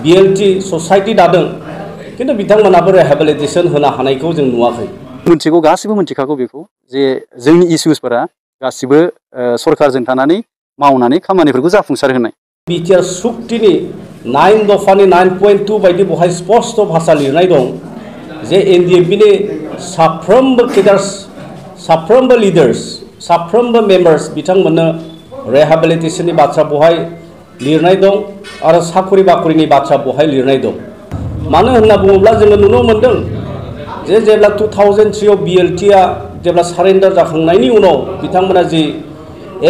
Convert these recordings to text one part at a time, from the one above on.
BLT society दादों किन्तु बिथांमोनाबो रिहेबिलिटेसन होनो हानायखौ जों नुवाखै। मोनथिगौ गासिबो मोनथिखागौ बेखौ जे जोंनि इस्युसफोरा गासिबो सरकारजों थानानै मावनानै खामानिफोरखौ जाफुंसार होनाय। बिटिआर सुक्तिनि 9 दफानि 9.2 बायदि बहाय स्पष्ट भाषा लिरनाय दं जे एनडिएफबिनि साफ्रोमबो केडार्स साफ्रोमबो लिडार्स साफ्रोमबो मेम्बार्स बिथांमोननो रिहेबिलिटेसननि बाथ्रा बहाय लिरनाय दं आरो साखरि बाखरिनि बाथ्रा बहाय लिरनाय दं। मानो होनना बुङोब्ला जोङो नुनो मोनदों जे जेब्ला 2003 आव BLTआ जेब्ला सारेन्डार जाखांनायनि उनाव बिथांमोना जि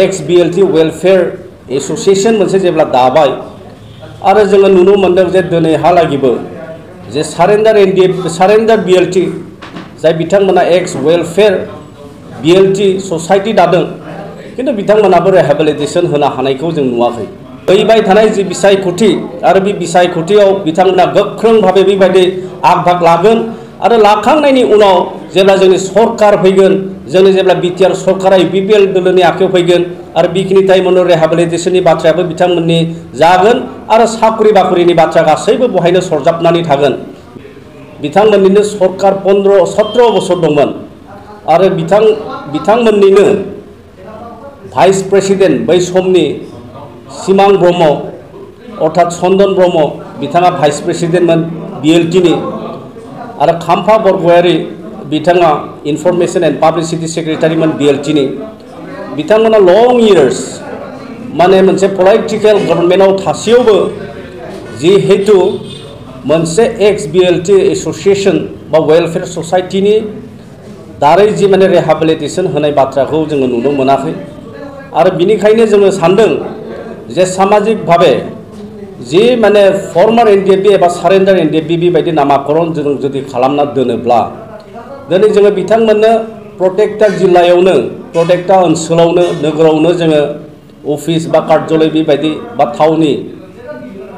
एक्स BLT वेलफेयार एसोसिएशन मोनसे जेब्ला दाबाय आरो जोङो नुनो मोनदों जे दिनैहालागिबो जे सारेन्डार BLT जाय बिथांमोना एक्स वेलफेयार BLT ससाइटि दादों किन्तु बिथांमोनाबो रिहेबिलिटेसन होनो हानायखौ जों नुवाखै। फैबाय थानाय जि बिसायख'थि आरो बे बिसायख'थियाव बिथांमोना गोख्रों भाबै बेबायदि आग भाग लागोन आरो लाखांनायनि उनाव जेब्ला जोंनि सरकार फैगोन जोंनि जेब्ला बिटिआर सरकारा UPPL दोलोनि आखायाव फैगोन आरो बेखिनि टाइमावनो रिहेबिलिटेसननि बाथ्रायाबो बिथांमोननि जागोन आरो साखरि बाखरिनि बाथ्रा गासैबो बहायनो सरजाबनानै थागोन। बिथांमोननिनो सरकार 17 बोसोर दंमोन आरो बिथांमोननिनो भाइस प्रेसिडेन्ट बै समनि सिमां ब्रह्म अर्थात चन्दन ब्रह्म बिथाङा भाइस प्रेसिडेन्टमोन BLTनि आरो खाम्फा बरगयारी बिथाङा इनफरमेशन एन्ड पाब्लिसिटि सेक्रेटारिमोन BLTनि बिथांमोना लं इयार्स माने मोनसे पलिटिकेल गभर्नमेन्टआव थासेयावबो जिहेतु मोनसे एक्स BLT एसोसिएशन बा वेलफेयार ससाइटिनि दारै जि माने रिहेबिलिटेसन होनाय बाथ्राखौ जोङो नुनो मोनाखै आरो बिनिखायनो जोङो सान्दों जे सामाजिक भावे जि माने फर्मार NDFB एबा सारेन्डार NDFB बेबायदि नामाकरण जों जुदि खालामना दोनोब्ला दिनै जोङो बिथांमोननो प्रत्येकटा जिल्लायावनो प्रत्येकटा ओनसोलावनो नोगोरावनो जोङो अफिस बा कार्यालय बेबायदि बा थावनि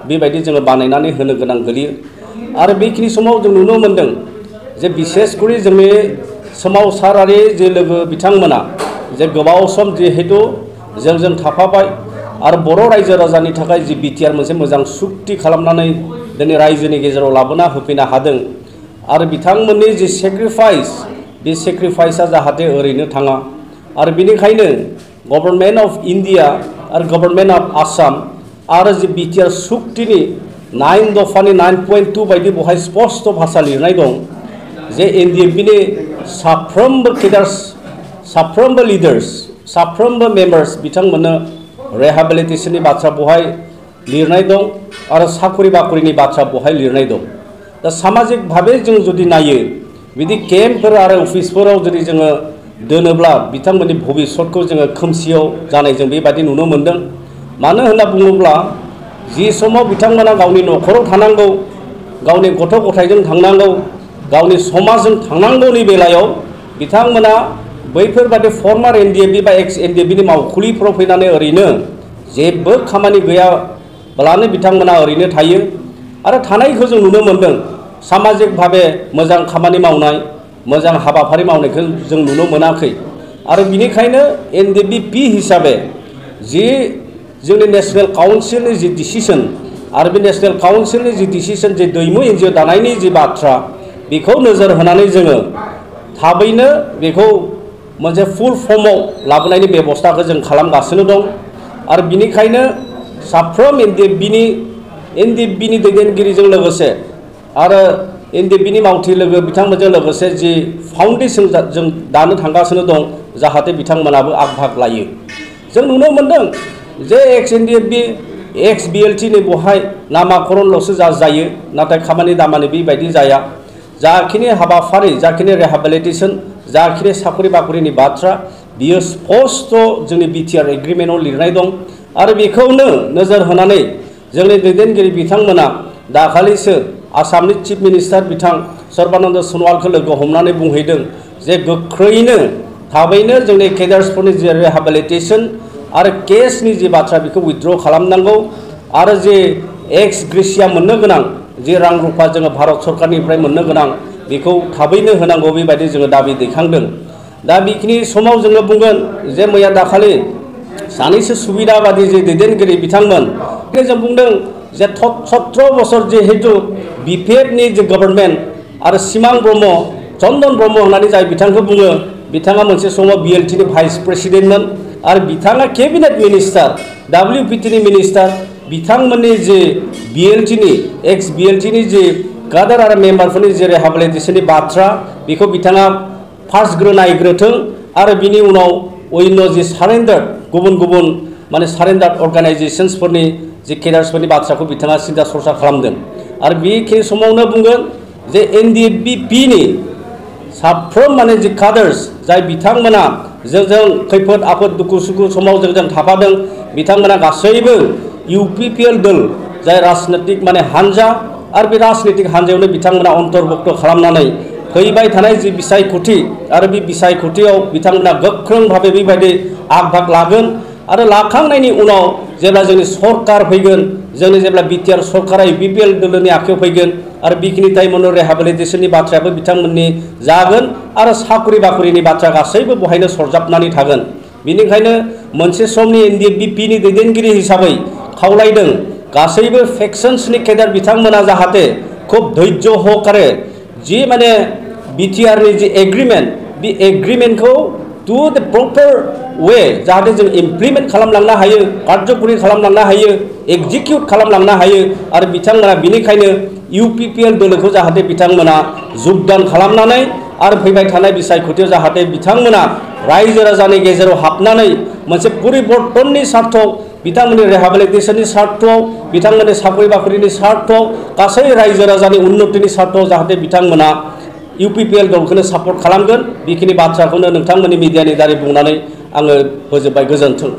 बेबायदि जोङो बानायनानै होनो गोनां गोलैयो आरो बेखिनि समाव जों नुनो मोनदों जे बिसेसकरि जोंनि सोमावसारारि जे लोगो बिथांमोना जे गोबाव सम जिहेतु जोंजों थाफाबाय आरो बर' रायजो राजानि थाखाय जि बिटिआर मोनसे मोजां सुक्ति खालामनानै दिनै रायजोनि गेजेराव लाबोना होफैनो हादों आरो बिथांमोननि जि सेक्रिफाइस बे सेक्रिफाइसआ जाहाथे ओरैनो थाङा आरो बेनिखायनो गभर्नमेन्ट अफ इन्डिया आरो गभर्नमेन्ट अफ आसाम आरो जि बिटिआर सुक्तिनि 9 दफानि 9.2 बायदि बहाय स्पष्ट भाषा लिरनाय दं जे एनडिएफबिनि साफ्रोमबो केडार्स साफ्रोमबो लिडार्स साफ्रोमबो मेम्बार्स बिथांमोननो रिहेबिलिटेसननि बाथ्रा बहाय लिरनाय दं आरो साखरि बाखरिनि बाथ्रा बहाय लिरनाय दं। दा सामाजिक भावे जों जुदि नायो बिदि केम्पफोर आरो अफिसफोराव जुदि जोङो दोनोब्ला बिथांमोननि भबिष्यतखौ जोङो खोमसियाव जानाय जों बेबायदि नुनो मोनदों। मानो होनना बुङोब्ला जि समाव बिथांमोना गावनि न'खराव थानांगौ गावनि गथ' गथायजों थांनांगौ गावनि समाजजों थांनांगौनि बेलायाव बिथांमोना बैफोरबादि फर्मार NDFB बा एक्स NDFBनि मावखुलिफोराव फैनानै ओरैनो जेबो खामानि गैयाब्लानो बिथांमोना ओरैनो थायो आरो थानायखौ जों नुनो मोनदों। सामाजिक भावे मोजां खामानि मावनाय मोजां हाबाफारि मावनायखौ जों नुनो मोनाखै आरो बिनिखायनो NDFB हिसाबै जि जोंनि नेशनेल काउन्सिलनि जि डिसिसन आरो बे नेशनेल काउन्सिलनि जि डिसिसन जि दैमु NGO दानायनि जि बाथ्रा बेखौ नोजोर होनानै जोङो थाबैनो बेखौ मोनसे फुल फर्माव लाबोनायनि बेबस्थाखौ जों खालामगासिनो दं आरो बिनिखायनो साफ्रोम NDFBनि दैदेनगिरिजों लोगोसे आरो NDFBनि मावथि लोगो बिथांमोनजों लोगोसे जि फाउन्डेसन जों दानो थांगासिनो दं जाहाथे बिथांमोनाबो आग भाग लायो। जों नुनो मोनदों जे एक्स NDFB एक्स BLTनि बहाय नामाकरणल'सो जायो नाथाय खामानि दामानि बेबायदि जाया। जाखिनि हाबाफारि जाखिनि रिहेबिलिटेसन जाखिनि साखरि बाखरिनि बाथ्रा बियो स्पष्ट जोंनि बिटिआर एग्रिमेन्टआव लिरनाय दं आरो बेखौनो नोजोर होनानै जोंनि दैदेनगिरि बिथांमोना दाखालिसो आसामनि चिफ मिनिस्टार बिथां सर्बानन्द सन'वालखौ लोगो हमनानै बुंहैदों जे गोख्रैनो थाबैनो जोंनि केडार्सफोरनि जि रिहेबिलिटेसन आरो केसनि जि बाथ्रा बेखौ उइथड्र खालामनांगौ आरो जे एक्स ग्रेसिया मोननो गोनां जि रां रुफा जोङो भारत सरकारनिफ्राय मोननो गोनां बेखौ थाबैनो होनांगौ बेबायदि जोङो दाबि दैखांदों। दा बेखिनि समाव जोङो बुंगोन जे मैया दाखालि सानैसो सुबिदाबादि जे दैदेनगिरि बिथांमोन जों बुंदों जे 17 बोसोर जिहेतु BPF नि जे गभर्नमेन्ट आरो सिमां ब्रह्म चन्दन ब्रह्म होननानै जाय बिथांखौ बुङो बिथाङा मोनसे समाव BLT नि भाइस प्रेसिडेन्टमोन आरो बिथाङा केबिनेट मिनिस्टार WPT नि मिनिस्टार बिथांमोननि जे BLT नि एक्स BLT नि जे काडार आरो मेम्बारफोरनि जे रिहेबिलिटेसननि बाथ्रा बेखौ बिथाङा फार्स्ट नायग्रोथों आरो बिनि उनाव अन्य जे सारेन्डार गुबुन गुबुन माने सारेन्डार अर्गानाइजेशन्सफोरनि जे केडार्सफोरनि बाथ्राखौ बिथाङा सिन्था सरसा खालामदों आरो बेखिनि समावनो बुंगोन जे NDFB नि साफ्रोम माने जे काडार्स जाय बिथांमोना जोंजों खैफोद आफोद दुखु सुखु समाव जोंजों थाफादों बिथांमोना गासैबो UPPL दल जाय राजनीतिक माने हान्जा आरो बे राजनीतिक हान्जायावनो बिथांमोना अन्तर्भुक्त खालामनानै फैबाय थानाय जे बिसायख'थि आरो बे बिसायख'थियाव बिथांमोना गोख्रों भाबे बेबायदि आग भाग लागोन आरो लाखांनायनि उनाव जेब्ला जोंनि सरकार फैगोन जोंनि जेब्ला BTR सरकारा UPPL दलनि आखायाव फैगोन आरो बेखिनि टाइमावनो रिहेबिलिटेसननि बाथ्रायाबो बिथांमोननि जागोन आरो साख्रि बाख्रिनि बाथ्रा गासैबो बहायनो सरजाबनानै थागोन बेनिखायनो मोनसे समनि NDFB नि दैदेनगिरि हिसाबै खावलायदों गासैबो फेक्शन्सनि केडार बिथांमोना जाहाथे खुब धैर्य सहकारे जी माने BTR नि जे एग्रीमेंट बे एग्रीमेंटखौ टू द प्रपर वे जाहाथे जों इमप्लिमेंट खालामलांनो हायो कार्यकरि खालामलांनो हायो एक्जिक्यूट खालामलांनो हायो आरो बिथांमोना बिनिखायनो UPPL दलखौ जाहाथे बिथांमोना योगदान खालामनानै आरो फैबाय थानाय बिसायख'थियाव जाहाथे बिथांमोना रायजो राजानि गेजेराव हाबनानै मोनसे परिबर्तननि स्वार्थआव बिथांमोननि रिहेबिलिटेसननि स्वार्थआव बिथांमोननि साख्रि बाख्रिनि स्वार्थआव गासै रायजो राजानि उन्नतिनि स्वार्थआव जाहाथे बिथांमोना UPPL दलखौनो सापर्ट खालामगोन बेखिनि बाथ्राखौनो नोंथांमोननि मिडियानि दारै बुंनानै आङो फोजोबबाय गोजोन्थों।